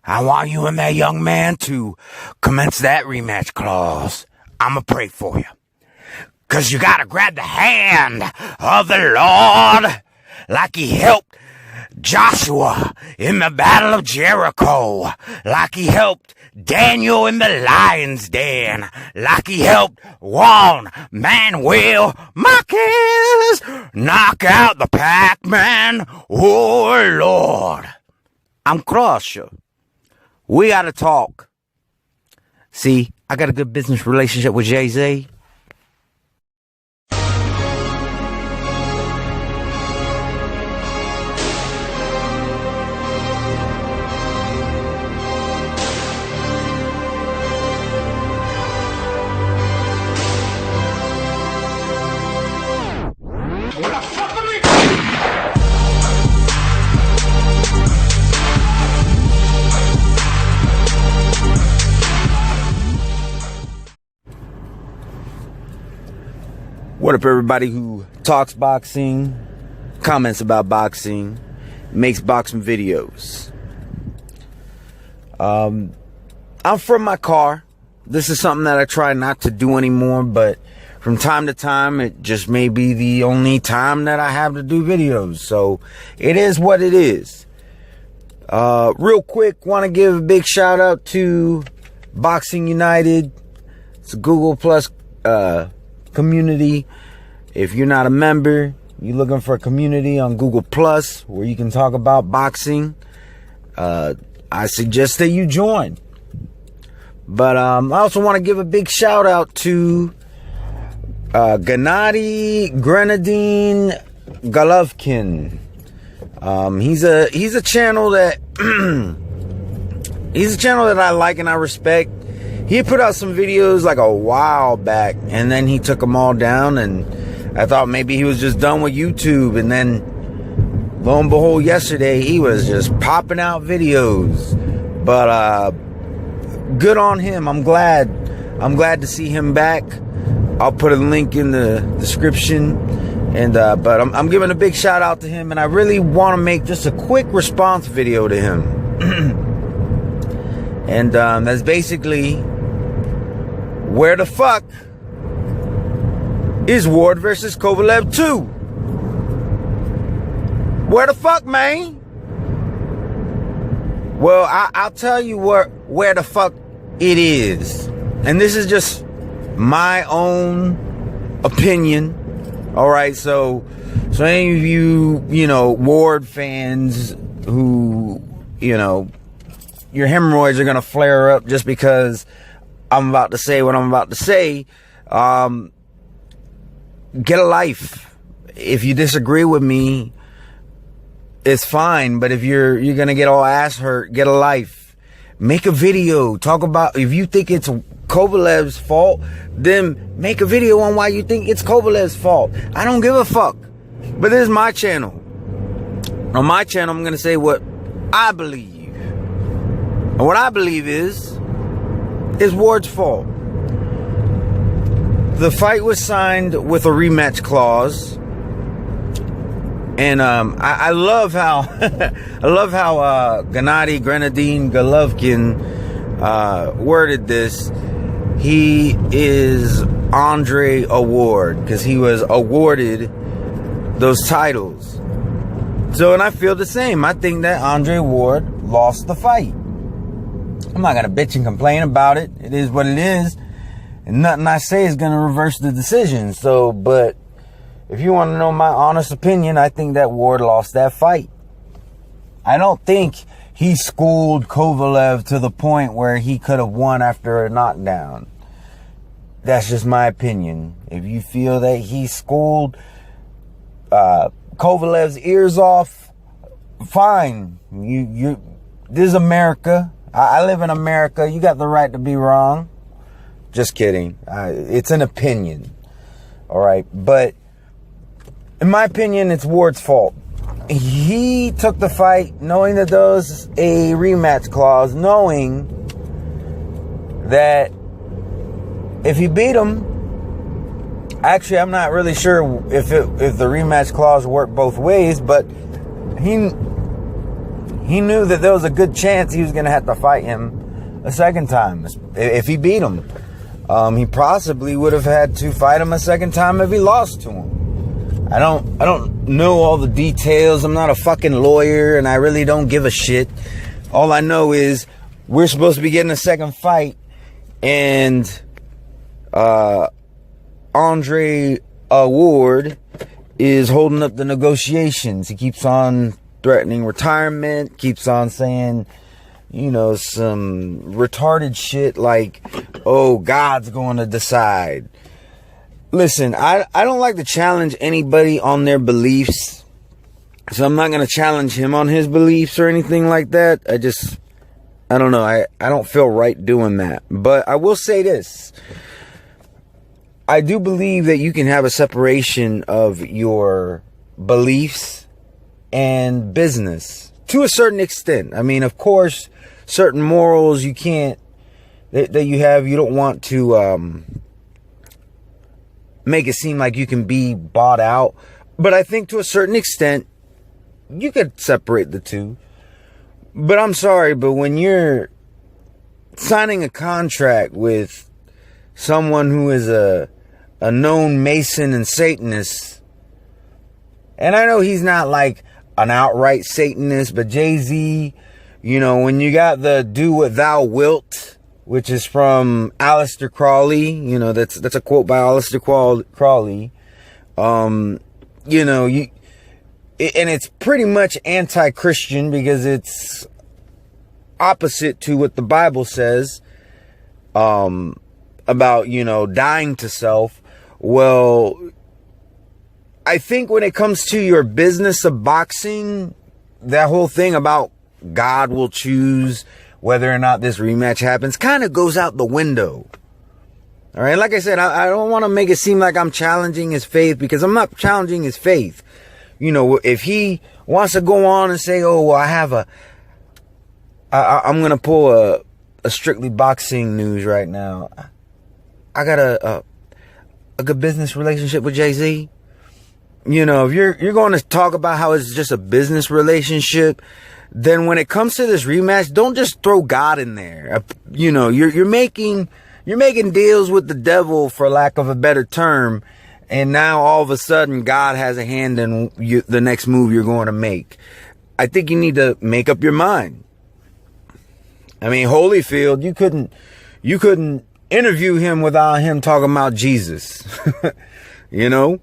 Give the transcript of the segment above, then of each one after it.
I want you and that young man to commence that rematch clause. I'ma pray for you. 'Cause you gotta grab the hand of the Lord like he helped Joshua in the battle of Jericho, like he helped Daniel in the lion's den, like he helped Juan Manuel Marquez knock out the Pac-Man. Oh, Lord. I'm crushed. We gotta talk. See, I got a good business relationship with Jay-Z. What up, everybody who talks boxing, comments about boxing, makes boxing videos? I'm from my car. This is something that I try not to do anymore, but from time to time, it just may be the only time that I have to do videos. So it is what it is. Real quick, want to give a big shout out to Boxing United. It's a Google Plus community. If you're not a member, you're looking for a community on Google Plus where you can talk about boxing, I suggest that you join. But I also want to give a big shout out to Gennady Grenadine Golovkin. He's a channel that he's a channel that I like and I respect. He put out some videos like a while back, and then he took them all down, and I thought maybe he was just done with YouTube, and then lo and behold, yesterday he was just popping out videos. But good on him. I'm glad to see him back. I'll put a link in the description, and but I'm giving a big shout out to him, and I really want to make just a quick response video to him. And that's basically, where the fuck is Ward versus Kovalev 2? Where the fuck, man? Well, I'll tell you where the fuck it is. And this is just my own opinion. Alright, so any of you, Ward fans who, your hemorrhoids are gonna flare up just because I'm about to say what I'm about to say. Get a life. If you disagree with me, it's fine. But if you're gonna get all ass hurt, get a life. Make a video. Talk about, if you think it's Kovalev's fault, then make a video on why you think it's Kovalev's fault. I don't give a fuck. But this is my channel. On my channel, I'm gonna say what I believe. And what I believe is Ward's fault. The fight was signed with a rematch clause, and I love how Gennady Grenadine Golovkin worded this. He is Andre Award because he was awarded those titles. So, and I feel the same. I think that Andre Ward lost the fight. I'm not gonna bitch and complain about it. It is what it is. And nothing I say is gonna reverse the decision. So, but if you want to know my honest opinion, I think that Ward lost that fight. I don't think he schooled Kovalev to the point where he could have won after a knockdown. That's just my opinion. If you feel that he schooled Kovalev's ears off, fine. This is America. I live in America. You got the right to be wrong. Just kidding. It's an opinion. All right. But in my opinion, it's Ward's fault. He took the fight knowing that there was a rematch clause, knowing that if he beat him, actually, I'm not really sure if the rematch clause worked both ways, but he he knew that there was a good chance he was going to have to fight him a second time if he beat him. He possibly would have had to fight him a second time if he lost to him. I don't know all the details. I'm not a fucking lawyer, and I really don't give a shit. All I know is we're supposed to be getting a second fight, and Andre Ward is holding up the negotiations. He keeps on threatening retirement, keeps on saying, you know, some retarded shit like, oh, God's going to decide. Listen, I don't like to challenge anybody on their beliefs, so I'm not going to challenge him on his beliefs or anything like that. I don't know. I don't feel right doing that. But I will say this. I do believe that you can have a separation of your beliefs and business to a certain extent. I mean, of course, certain morals you can't, that you have, you don't want to make it seem like you can be bought out. But I think to a certain extent, you could separate the two. But I'm sorry, but when you're signing a contract with someone who is a known Mason and Satanist, and I know he's not like an outright Satanist, but Jay-Z, you know, when you got the do what thou wilt, which is from Aleister Crowley, you know, that's a quote by Aleister Crowley, you know, and it's pretty much anti-Christian because it's opposite to what the Bible says about, you know, dying to self. Well, I think when it comes to your business of boxing, that whole thing about God will choose whether or not this rematch happens kind of goes out the window. All right. Like I said, I don't want to make it seem like I'm challenging his faith, because I'm not challenging his faith. You know, if he wants to go on and say, oh, well, I'm going to pull a strictly boxing news right now. I got a good business relationship with Jay-Z. You know, if you're going to talk about how it's just a business relationship, then when it comes to this rematch, don't just throw God in there. You know, you're making deals with the devil, for lack of a better term, and now all of a sudden God has a hand in the next move you're going to make. I think you need to make up your mind. I mean, Holyfield, you couldn't interview him without him talking about Jesus. You know?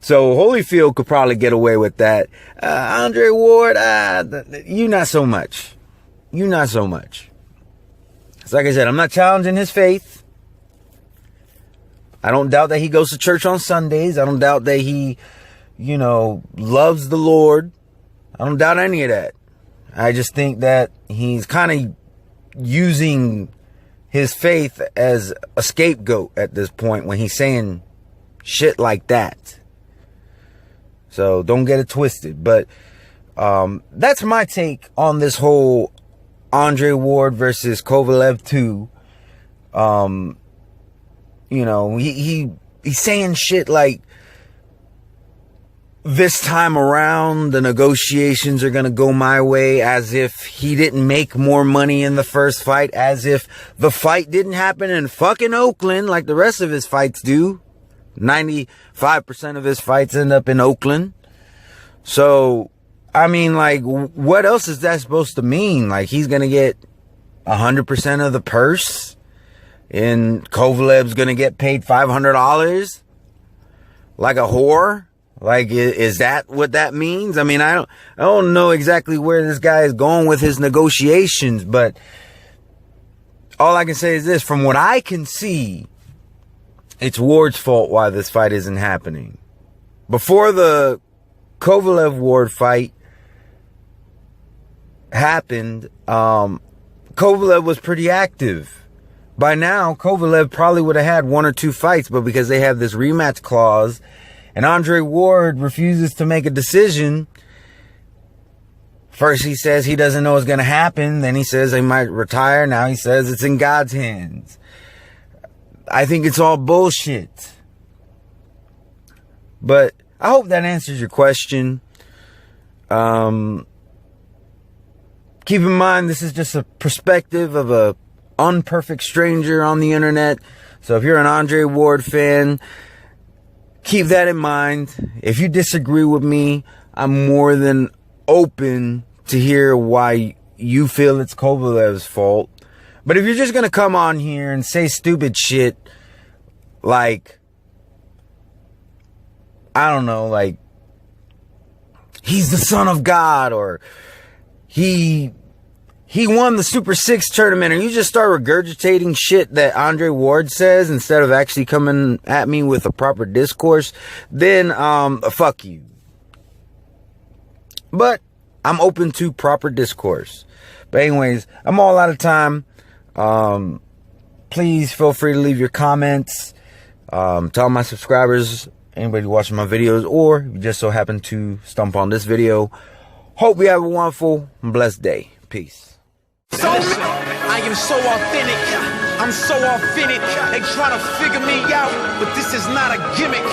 So Holyfield could probably get away with that. Andre Ward, you not so much. You not so much. It's like I said, I'm not challenging his faith. I don't doubt that he goes to church on Sundays. I don't doubt that he, you know, loves the Lord. I don't doubt any of that. I just think that he's kind of using his faith as a scapegoat at this point when he's saying shit like that. So don't get it twisted. But that's my take on this whole Andre Ward versus Kovalev 2. You know, he's saying shit like, this time around, the negotiations are going to go my way, as if he didn't make more money in the first fight, as if the fight didn't happen in fucking Oakland like the rest of his fights do. 95% of his fights end up in Oakland. So, I mean, like, what else is that supposed to mean? Like, he's going to get 100% of the purse, and Kovalev's going to get paid $500 like a whore? Like, is that what that means? I mean, I don't know exactly where this guy is going with his negotiations, but all I can say is this: from what I can see, it's Ward's fault why this fight isn't happening. Before the Kovalev Ward fight happened, Kovalev was pretty active. By now, Kovalev probably would have had 1 or 2 fights, but because they have this rematch clause, and Andre Ward refuses to make a decision. First he says he doesn't know what's going to happen. Then he says he might retire. Now he says it's in God's hands. I think it's all bullshit. But I hope that answers your question. Keep in mind, this is just a perspective of a unperfect stranger on the internet. So if you're an Andre Ward fan, keep that in mind. If you disagree with me, I'm more than open to hear why you feel it's Kovalev's fault. But if you're just going to come on here and say stupid shit like, I don't know, like, he's the son of God, or he won the Super 6 tournament, and you just start regurgitating shit that Andre Ward says instead of actually coming at me with a proper discourse, then fuck you. But I'm open to proper discourse. But anyways, I'm all out of time. Please feel free to leave your comments. Tell my subscribers, anybody watching my videos, or if you just so happen to stump on this video, hope you have a wonderful and blessed day. Peace. I am so authentic. I'm so authentic. They try to figure me out, but this is not a gimmick.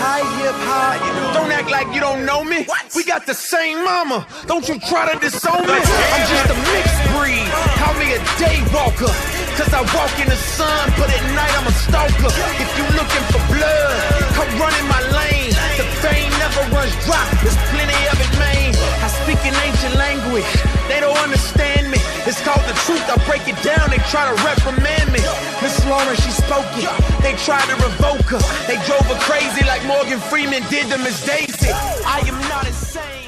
Hi, hip hop. Don't act like you don't know me. We got the same mama. Don't you try to disown me. I'm just a mixed breed. Call me a day walker. Cause I walk in the sun, but at night I'm a stalker. If you looking for blood, come run in my lane. The vein never runs dry. There's plenty of it, man. I speak an ancient language. They don't understand me. It's called the truth. I break it down. They try to reprimand me. Miss Lauren, she spoke it. They tried to revoke her. They drove her crazy like Morgan Freeman did to Miss Daisy. I am not insane.